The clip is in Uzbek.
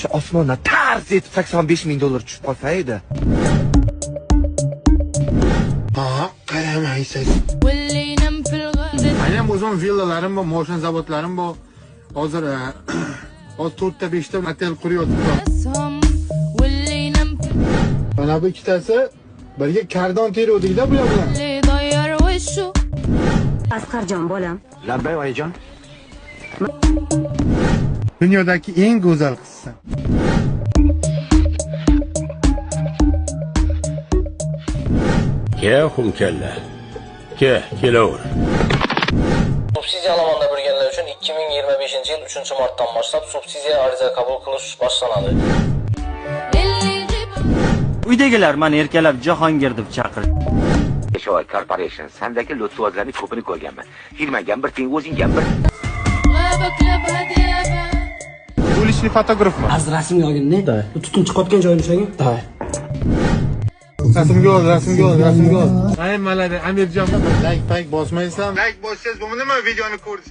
Shu osmondan tarz etib 85 ming dollar tushib qolsa edi. Ha, qaramaysiz. Aynan o'zim villalarim bor, mashin zavodlarim bor. Hozir 4 ta 5 ta otel quryapman. Mana bu ikkitasi birga kardon teruvdik-da bular bilan. Asqarjon bolam. Labbay oyijon. Dunyodagi eng go'zal qizsan. Ke xumkalla. Kelaver. Subsidiya alamanda bo'lganlar uchun 2025-yil 3-martdan boshlab subsidiya ariza qabul qilish boshlanadi. Uydagilar meni erkalab Jahongir deb chaqirdi. Shoy Corporation sandagi lotsvozlarning ko'pini ko'rganman. Filmagan bir teng o'zinggan bir. Ulishli fotografman. Az rasmga olgin-ne? Tutun chiqayotgan joyini o'shagin. Rasmga ol. Ay malada Amirjon, like bosmaysan. Like bossangiz bu nima videoni ko'rish?